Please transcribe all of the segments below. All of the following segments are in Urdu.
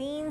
3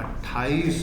28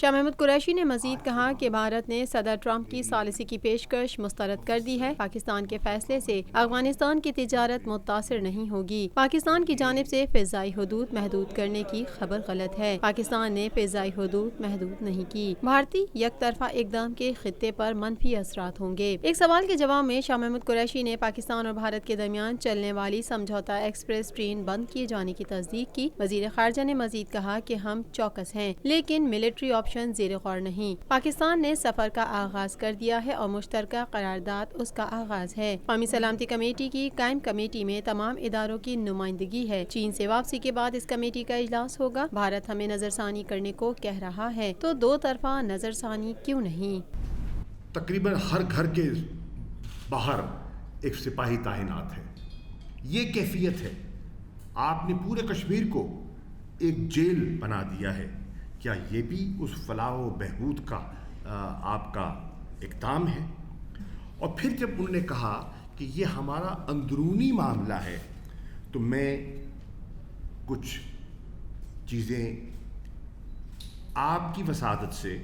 شاہ محمود قریشی نے مزید کہا کہ بھارت نے صدر ٹرمپ کی ثالثی کی پیشکش مسترد کر دی ہے۔ پاکستان کے فیصلے سے افغانستان کی تجارت متاثر نہیں ہوگی۔ پاکستان کی جانب سے فضائی حدود محدود کرنے کی خبر غلط ہے۔ پاکستان نے فضائی حدود محدود نہیں کی۔ بھارتی یک طرفہ اقدام کے خطے پر منفی اثرات ہوں گے۔ ایک سوال کے جواب میں شاہ محمود قریشی نے پاکستان اور بھارت کے درمیان چلنے والی سمجھوتا ایکسپریس ٹرین بند کیے جانے کی تصدیق کی۔ وزیر خارجہ نے مزید کہا کہ ہم چوکس ہیں لیکن ملٹری آپشن زیر غور نہیں۔ پاکستان نے سفر کا آغاز کر دیا ہے اور مشترکہ قرارداد اس کا آغاز ہے۔ قومی سلامتی کمیٹی کی قائم کمیٹی میں تمام اداروں کی نمائندگی ہے۔ چین سے واپسی کے بعد اس کمیٹی کا اجلاس ہوگا۔ بھارت ہمیں نظر ثانی کرنے کو کہہ رہا ہے تو دو طرفہ نظر ثانی کیوں نہیں؟ تقریباً ہر گھر کے باہر ایک سپاہی تعینات ہے۔ یہ کیفیت ہے۔ آپ نے پورے کشمیر کو ایک جیل بنا دیا ہے۔ کیا یہ بھی اس فلاح و بہبود کا آپ کا اقدام ہے؟ اور پھر جب انہوں نے کہا کہ یہ ہمارا اندرونی معاملہ ہے تو میں کچھ چیزیں آپ کی وسادت سے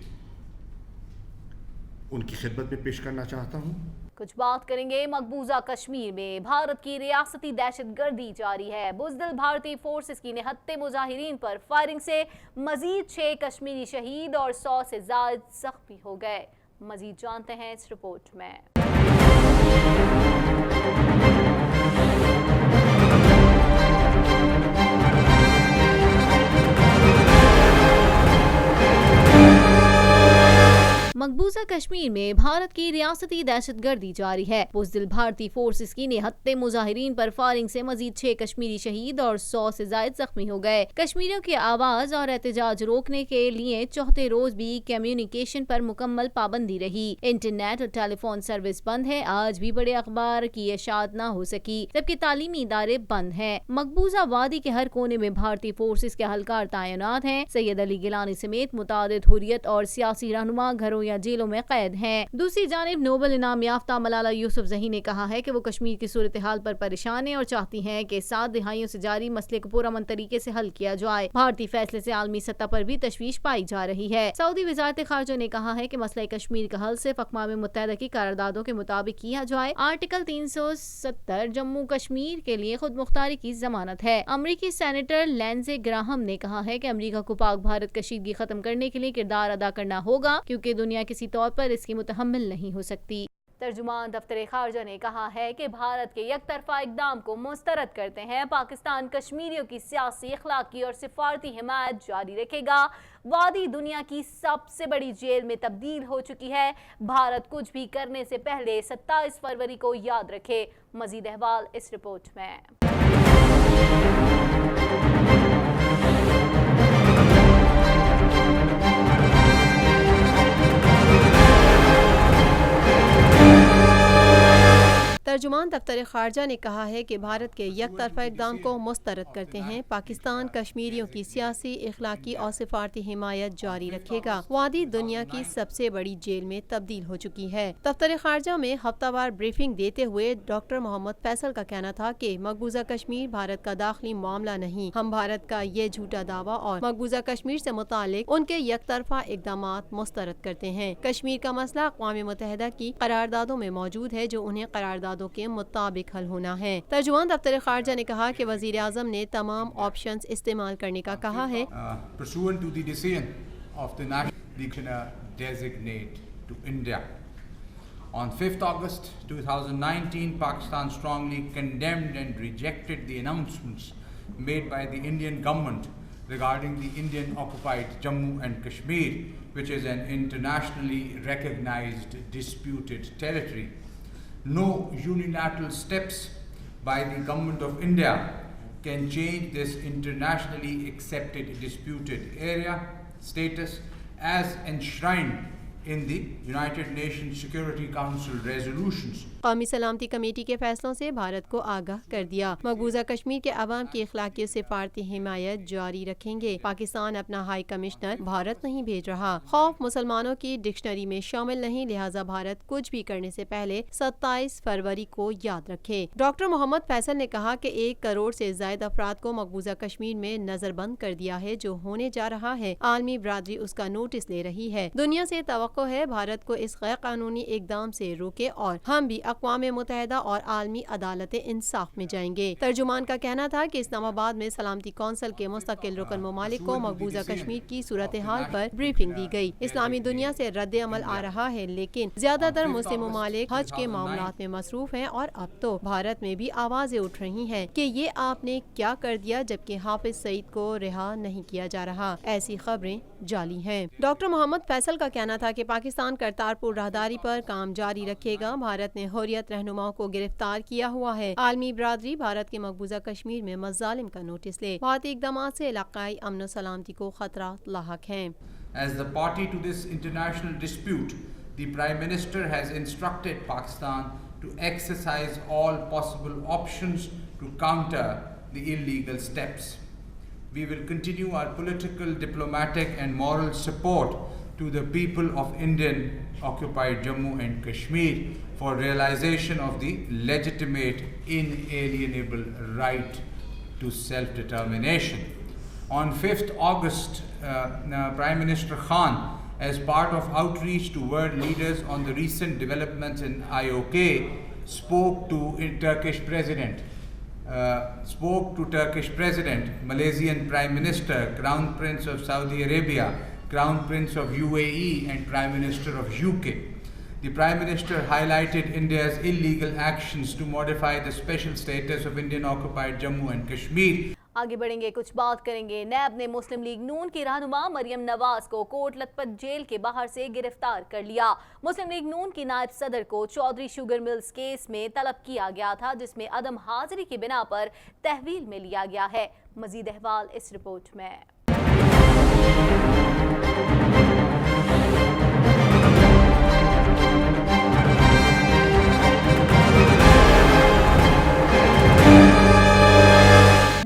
ان کی خدمت میں پیش کرنا چاہتا ہوں۔ کچھ بات کریں گے مقبوضہ کشمیر میں بھارت کی ریاستی دہشت گردی جاری ہے۔ بزدل بھارتی فورسز کی نہتے مظاہرین پر فائرنگ سے مزید 6 کشمیری شہید اور 100 سے زائد زخمی ہو گئے۔ مزید جانتے ہیں اس رپورٹ میں۔ مقبوضہ کشمیر میں بھارت کی ریاستی دہشت گردی جاری ہے۔ بزدل بھارتی فورسز کی نہتے مظاہرین پر فائرنگ سے مزید 6 کشمیری شہید اور 100 سے زائد زخمی ہو گئے۔ کشمیریوں کی آواز اور احتجاج روکنے کے لیے چوتھے روز بھی کمیونیکیشن پر مکمل پابندی رہی۔ انٹرنیٹ اور ٹیلی فون سروس بند ہے۔ آج بھی بڑے اخبار کی اشاعت نہ ہو سکی جبکہ تعلیمی ادارے بند ہیں۔ مقبوضہ وادی کے ہر کونے میں بھارتی فورسز کے اہلکار تعینات ہیں۔ سید علی گیلانی سمیت متعدد حریت اور سیاسی رہنما گھروں یا جیلوں میں قید ہیں۔ دوسری جانب نوبل انعام یافتہ ملالہ یوسفزئی نے کہا ہے کہ وہ کشمیر کی صورتحال پر پریشان ہیں اور چاہتی ہیں کہ 7 دہائیوں سے جاری مسئلے کو پرامن طریقے سے حل کیا جائے۔ بھارتی فیصلے سے عالمی سطح پر بھی تشویش پائی جا رہی ہے۔ سعودی وزارت خارجہ نے کہا ہے کہ مسئلہ کشمیر کا حل صرف اقوام متحدہ کی قراردادوں کے مطابق کیا جائے۔ آرٹیکل 370 جموں کشمیر کے لیے خود مختاری کی ضمانت ہے۔ امریکی سینیٹر لینزے گراہم نے کہا ہے کہ امریکہ کو پاک بھارت کشیدگی ختم کرنے کے لیے کردار ادا کرنا ہوگا کیونکہ دنیا کسی طور پر اس کی متحمل نہیں ہو سکتی۔ ترجمان دفتر خارجہ نے کہا ہے کہ بھارت کے یک طرفہ اقدام کو مسترد کرتے ہیں پاکستان کشمیریوں کی سیاسی، اخلاقی اور سفارتی حمایت جاری رکھے گا۔ وادی دنیا کی سب سے بڑی جیل میں تبدیل ہو چکی ہے۔ بھارت کچھ بھی کرنے سے پہلے 27 فروری کو یاد رکھے۔ مزید احوال اس رپورٹ میں۔ ترجمان دفتر خارجہ نے کہا ہے کہ بھارت کے یک طرفہ اقدام کو مسترد کرتے ہیں پاکستان کشمیریوں کی سیاسی، اخلاقی اور سفارتی حمایت جاری رکھے گا۔ وادی دنیا کی سب سے بڑی جیل میں تبدیل ہو چکی ہے۔ دفتر خارجہ میں ہفتہ وار بریفنگ دیتے ہوئے ڈاکٹر محمد فیصل کا کہنا تھا کہ مقبوضہ کشمیر بھارت کا داخلی معاملہ نہیں۔ ہم بھارت کا یہ جھوٹا دعویٰ اور مقبوضہ کشمیر سے متعلق ان کے یک طرفہ اقدامات مسترد کرتے ہیں۔ کشمیر کا مسئلہ اقوام متحدہ کی قراردادوں میں موجود ہے جو انہیں قراردادوں کے مطابق حل ہونا ہے۔ ترجمان دفتر خارجہ نے کہا کہ وزیر اعظم نے تمام آپشنز استعمال کرنے کا کہا ہے۔ Pursuant to the decision of the National Designate to India on 5th August 2019, Pakistan strongly condemned and rejected the announcements made by the Indian government regarding the Indian occupied Jammu and Kashmir, which is an internationally recognized disputed territory. No unilateral steps by the government of India can change this internationally accepted disputed area status as enshrined in the United Nations Security Council resolutions قومی سلامتی کمیٹی کے فیصلوں سے بھارت کو آگاہ کر دیا۔ مقبوضہ کشمیر کے عوام کی اخلاقی و سفارتی حمایت جاری رکھیں گے۔ پاکستان اپنا ہائی کمشنر بھارت نہیں بھیج رہا۔ خوف مسلمانوں کی ڈکشنری میں شامل نہیں، لہٰذا بھارت کچھ بھی کرنے سے پہلے 27 فروری کو یاد رکھے۔ ڈاکٹر محمد فیصل نے کہا کہ 1 کروڑ سے زائد افراد کو مقبوضہ کشمیر میں نظر بند کر دیا ہے۔ جو ہونے جا رہا ہے عالمی برادری اس کا نوٹس لے رہی ہے۔ دنیا سے توقع ہے بھارت کو اس غیر قانونی اقدام سے روکے اور ہم بھی اقوام متحدہ اور عالمی عدالت انصاف میں جائیں گے۔ ترجمان کا کہنا تھا کہ اسلام آباد میں سلامتی کونسل کے مستقل رکن ممالک کو مقبوضہ کشمیر کی صورتحال پر بریفنگ دی گئی۔ اسلامی دنیا سے رد عمل آ رہا ہے، لیکن زیادہ تر مسلم ممالک حج کے معاملات میں مصروف ہیں اور اب تو بھارت میں بھی آوازیں اٹھ رہی ہیں کہ یہ آپ نے کیا کر دیا جبکہ حافظ سعید کو رہا نہیں کیا جا رہا۔ ایسی خبریں جعلی ہیں۔ ڈاکٹر محمد فیصل کا کہنا تھا کہ پاکستان کرتارپور راہداری پر کام جاری رکھے گا۔ بھارت نے حریت رہنماؤں کو گرفتار کیا ہوا ہے۔ عالمی برادری بھارت کے مقبوضہ کشمیر میں مظالم کا نوٹس لے۔ بھارتی اقدامات سے علاقائی امن و سلامتی کو خطرات لاحق ہیں۔ As the party to this international dispute, the Prime Minister has instructed Pakistan to exercise all possible options to counter the illegal steps. We will continue our political, diplomatic and moral support to the people of Indian occupied Jammu and Kashmir for realization of the legitimate, inalienable right to self-determination. On 5th August, Prime Minister Khan, as part of outreach to world leaders on the recent developments in IOK, spoke to Turkish President, Malaysian Prime Minister, Crown Prince of Saudi Arabia, Crown Prince of UAE and Prime Minister of UK. The Prime Minister highlighted India's illegal actions to modify the special status of Indian occupied Jammu and Kashmir. آگے بڑھیں گے، کچھ بات کریں گے۔ نیب نے مسلم لیگ نون کی رہنما مریم نواز کو کوٹ لکھپت جیل کے باہر سے گرفتار کر لیا۔ مسلم لیگ نون کی نائب صدر کو چودھری شوگر ملز کیس میں طلب کیا گیا تھا، جس میں عدم حاضری کی بنا پر تحویل میں لیا گیا ہے۔ مزید احوال اس رپورٹ میں۔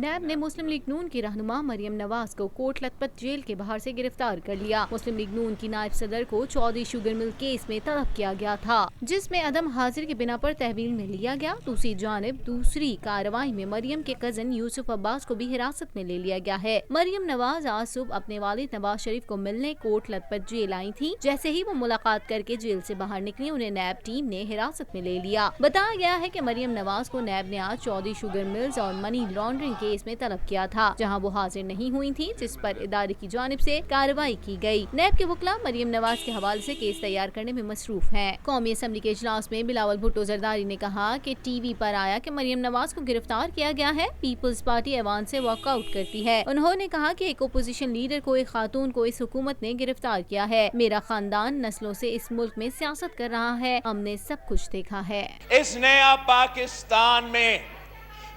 نیب نے مسلم لیگ نون کی رہنما مریم نواز کو کوٹ لکھپت جیل کے باہر سے گرفتار کر لیا۔ مسلم لیگ نون کی نائب صدر کو چودھری شوگر مل کیس میں طلب کیا گیا تھا، جس میں عدم حاضری کی بنا پر تحویل میں لیا گیا۔ دوسری جانب دوسری کارروائی میں مریم کے کزن یوسف عباس کو بھی حراست میں لے لیا گیا ہے۔ مریم نواز آج صبح اپنے والد نواز شریف کو ملنے کوٹ لکھپت جیل آئی تھی۔ جیسے ہی وہ ملاقات کر کے جیل سے باہر نکلی، انہیں نیب ٹیم نے حراست میں لے لیا۔ بتایا گیا ہے کہ مریم نواز کو نیب نے آج چودھری شوگر ملز اور منی لانڈرنگ کیس میں طلب کیا تھا، جہاں وہ حاضر نہیں ہوئی تھی، جس پر ادارے کی جانب سے کارروائی کی گئی۔ نیب کے وکلاء مریم نواز کے حوالے سے کیس تیار کرنے میں مصروف ہیں۔ قومی اسمبلی کے اجلاس میں بلاول بھٹو زرداری نے کہا کہ ٹی وی پر آیا کہ مریم نواز کو گرفتار کیا گیا ہے، پیپلز پارٹی ایوان سے واک آؤٹ کرتی ہے۔ انہوں نے کہا کہ ایک اپوزیشن لیڈر کو، ایک خاتون کو اس حکومت نے گرفتار کیا ہے۔ میرا خاندان نسلوں سے اس ملک میں سیاست کر رہا ہے، ہم نے سب کچھ دیکھا ہے۔ اس نیا پاکستان میں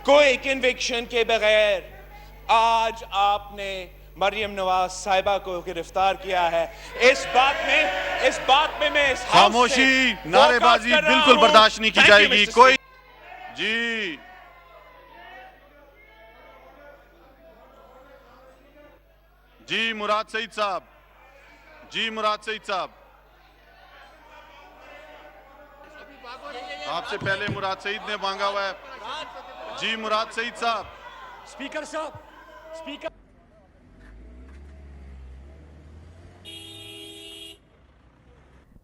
کوئی کنوکشن کے بغیر آج آپ نے مریم نواز صاحبہ کو گرفتار کیا ہے۔ اس بات میں میں اس خاموشی، نعرے بازی بالکل برداشت نہیں کی جائے گی۔ کوئی جی مراد سعید صاحب آپ سے پہلے مراد سعید نے مانگا ہوا ہے۔ جی مراد سعید صاحب۔ اسپیکر صاحب، اسپیکر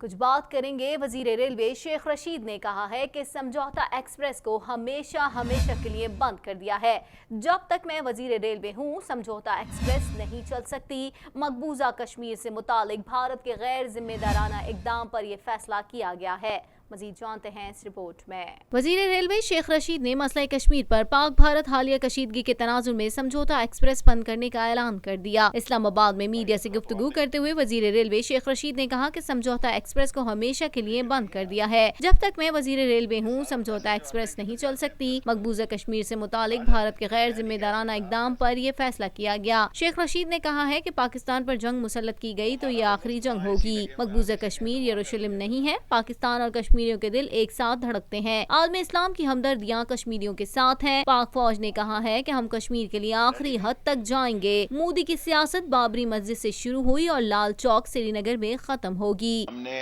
کچھ بات کریں گے۔ وزیر ریلوے شیخ رشید نے کہا ہے کہ سمجھوتا ایکسپریس کو ہمیشہ کے لیے بند کر دیا ہے۔ جب تک میں وزیر ریلوے ہوں، سمجھوتا ایکسپریس نہیں چل سکتی۔ مقبوضہ کشمیر سے متعلق بھارت کے غیر ذمہ دارانہ اقدام پر یہ فیصلہ کیا گیا ہے۔ مزید جانتے ہیں اس رپورٹ میں۔ وزیر ریلوے شیخ رشید نے مسئلہ کشمیر پر پاک بھارت حالیہ کشیدگی کے تناظر میں سمجھوتا ایکسپریس بند کرنے کا اعلان کر دیا۔ اسلام آباد میں میڈیا سے گفتگو کرتے ہوئے وزیر ریلوے شیخ رشید نے کہا کہ سمجھوتا ایکسپریس کو ہمیشہ کے لیے بند کر دیا ہے۔ جب تک میں وزیر ریلوے ہوں، سمجھوتا ایکسپریس نہیں چل سکتی۔ مقبوضہ کشمیر سے متعلق بھارت کے غیر ذمہ دارانہ اقدام پر یہ فیصلہ کیا گیا۔ شیخ رشید نے کہا ہے کہ پاکستان پر جنگ مسلط کی گئی تو یہ آخری جنگ ہوگی۔ مقبوضہ کشمیر یروشلم نہیں ہے۔ پاکستان اور کشمیر کشمیریوں کے دل ایک ساتھ دھڑکتے ہیں۔ عالم اسلام کی ہمدردیاں کشمیریوں کے ساتھ ہیں۔ پاک فوج نے کہا ہے کہ ہم کشمیر کے لیے آخری حد تک جائیں گے۔ مودی کی سیاست بابری مسجد سے شروع ہوئی اور لال چوک سری نگر میں ختم ہوگی۔ ہم نے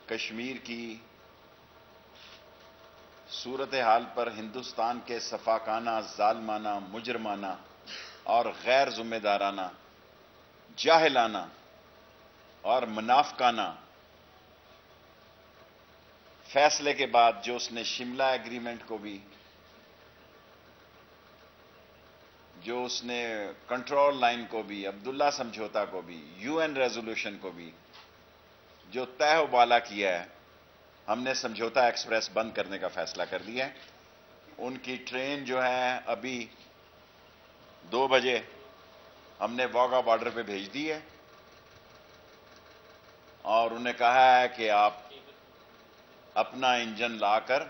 کشمیر کی صورتحال پر ہندوستان کے سفاکانہ، ظالمانہ، مجرمانہ اور غیر ذمہ دارانہ، جاہلانہ اور منافقانہ فیصلے کے بعد جو اس نے شملہ ایگریمنٹ کو بھی، جو اس نے کنٹرول لائن کو بھی، عبداللہ سمجھوتا کو بھی، UN ریزولوشن کو بھی جو طے و بالا کیا ہے، ہم نے سمجھوتا ایکسپریس بند کرنے کا فیصلہ کر لیا ہے۔ ان کی ٹرین جو ہے ابھی 2 بجے ہم نے واگا بارڈر پہ بھیج دی ہے اور انہیں کہا ہے کہ آپ اپنا انجن لا کر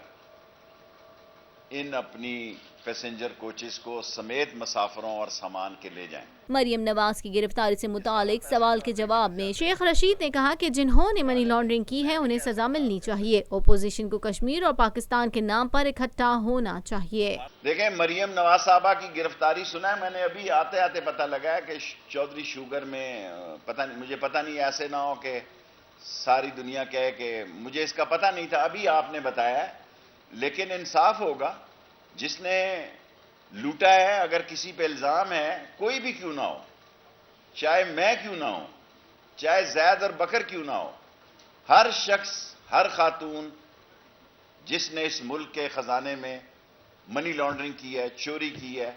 ان اپنی پیسنجر کوچز کو سمیت مسافروں اور سامان کے لے جائیں۔ مریم نواز کی گرفتاری سے متعلق سوال کے جواب میں شیخ رشید نے کہا کہ جنہوں نے منی لانڈرنگ کی ہے انہیں سزا ملنی چاہیے۔ اپوزیشن کو کشمیر اور پاکستان کے نام پر اکٹھا ہونا چاہیے۔ دیکھیں، مریم نواز صاحبہ کی گرفتاری سنا ہے میں نے ابھی آتے آتے پتہ لگا ہے کہ چودھری شوگر میں مجھے پتہ نہیں ایسے نہ ہو کہ ساری دنیا کہے کہ مجھے اس کا پتہ نہیں تھا، ابھی آپ نے بتایا ہے۔ لیکن انصاف ہوگا، جس نے لوٹا ہے اگر کسی پہ الزام ہے، کوئی بھی کیوں نہ ہو، چاہے میں کیوں نہ ہوں، چاہے زید اور بکر کیوں نہ ہو، ہر شخص، ہر خاتون جس نے اس ملک کے خزانے میں منی لانڈرنگ کی ہے، چوری کی ہے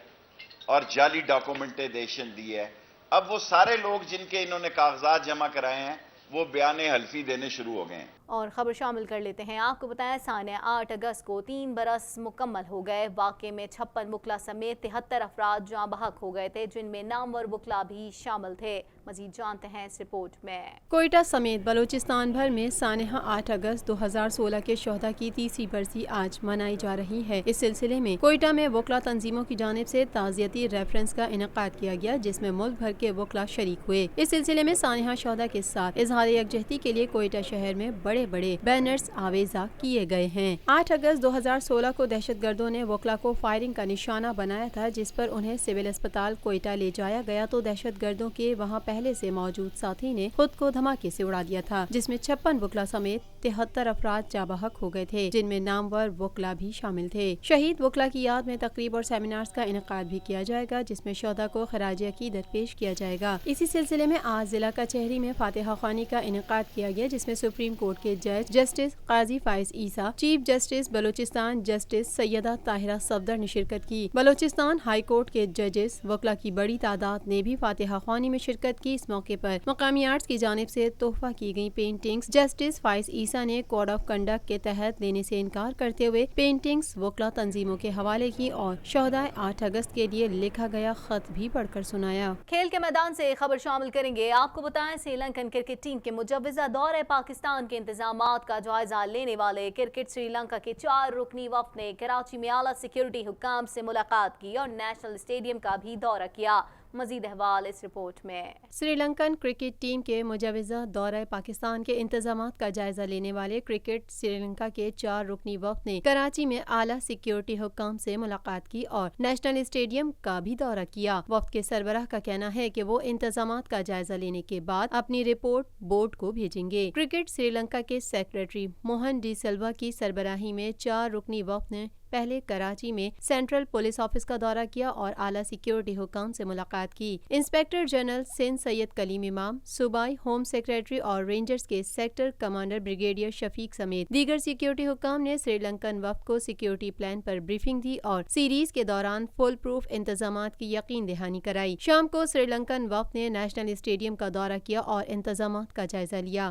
اور جعلی ڈاکومنٹیشن دی ہے، اب وہ سارے لوگ جن کے انہوں نے کاغذات جمع کرائے ہیں وہ بیان حلفی دینے شروع ہو گئے ہیں۔ اور خبر شامل کر لیتے ہیں۔ آپ کو بتائیں سانیہ 8 اگست کو 3 برس مکمل ہو گئے۔ واقعے میں 56 وکلا سمیت 73 افراد جاں بحق ہو گئے تھے، جن میں نامور وکلا بھی شامل تھے۔ مزید جانتے ہیں اس رپورٹ میں۔ کوئٹہ سمیت بلوچستان بھر میں سانحہ 8 اگست 2016 کے شہداء کی 30ویں برسی آج منائی جا رہی ہے۔ اس سلسلے میں کوئٹہ میں وکلا تنظیموں کی جانب سے تعزیتی ریفرنس کا انعقاد کیا گیا، جس میں ملک بھر کے وکلا شریک ہوئے۔ اس سلسلے میں سانحہ شہداء کے ساتھ اظہار یکجہتی کے لیے کوئٹہ شہر میں بڑے بینرز آویزاں کیے گئے ہیں۔ 8 اگست 2016 کو دہشت گردوں نے وکلا کو فائرنگ کا نشانہ بنایا تھا، جس پر انہیں سول اسپتال کوئٹہ لے جایا گیا تو دہشت گردوں کے وہاں پہلے سے موجود ساتھی نے خود کو دھماکے سے اڑا دیا تھا، جس میں 56 وکلا سمیت 73 افراد جاں بحق ہو گئے تھے، جن میں نامور وکلا بھی شامل تھے۔ شہید وکلا کی یاد میں تقریب اور سیمینارز کا انعقاد بھی کیا جائے گا، جس میں شہداء کو خراج عقیدت پیش کیا جائے گا۔ اسی سلسلے میں آج ضلع کچہری میں فاتحہ خوانی کا انعقاد کیا گیا، جس میں سپریم کورٹ کے جج جسٹس قاضی فائز عیسیٰ، چیف جسٹس بلوچستان جسٹس سیدہ طاہرہ صفدر نے شرکت کی۔ بلوچستان ہائی کورٹ کے ججز وکلا کی بڑی تعداد نے بھی فاتحہ خوانی میں شرکت کی۔ اس موقع پر مقامی آرٹس کی جانب سے تحفہ کی گئی پینٹنگز جسٹس فائز عیسیٰ نے کوڈ آف کنڈکٹ کے تحت لینے سے انکار کرتے ہوئے پینٹنگز وکلا تنظیموں کے حوالے کی اور شہداء 8 اگست کے لیے لکھا گیا خط بھی پڑھ کر سنایا۔ کھیل کے میدان سے خبر شامل کریں گے۔ آپ کو بتائیں سری لنکن کرکٹ ٹیم کے مجوزہ دورہ پاکستان کے انتظامات کا جائزہ لینے والے کرکٹ سری لنکا کے 4 رکنی وفد نے کراچی میں اعلیٰ سیکیورٹی حکام سے ملاقات کی اور نیشنل اسٹیڈیم کا بھی دورہ کیا۔ مزید احوال اس رپورٹ میں۔ سری لنکن کرکٹ ٹیم کے مجوزہ دورہ پاکستان کے انتظامات کا جائزہ لینے والے کرکٹ سری لنکا کے 4 رکنی وفد نے کراچی میں اعلیٰ سیکیورٹی حکام سے ملاقات کی اور نیشنل اسٹیڈیم کا بھی دورہ کیا۔ وفد کے سربراہ کا کہنا ہے کہ وہ انتظامات کا جائزہ لینے کے بعد اپنی رپورٹ بورڈ کو بھیجیں گے۔ کرکٹ سری لنکا کے سیکریٹری موہن ڈی سلوا کی سربراہی میں 4 رکنی وفد نے پہلے کراچی میں سینٹرل پولیس آفس کا دورہ کیا اور اعلیٰ سیکیورٹی حکام سے ملاقات کی۔ انسپکٹر جنرل سندھ سید کلیم امام، صوبائی ہوم سیکریٹری اور رینجرز کے سیکٹر کمانڈر بریگیڈیئر شفیق سمیت دیگر سیکیورٹی حکام نے سری لنکن وفد کو سیکیورٹی پلان پر بریفنگ دی اور سیریز کے دوران فل پروف انتظامات کی یقین دہانی کرائی۔ شام کو سری لنکن وفد نے نیشنل اسٹیڈیم کا دورہ کیا اور انتظامات کا جائزہ لیا۔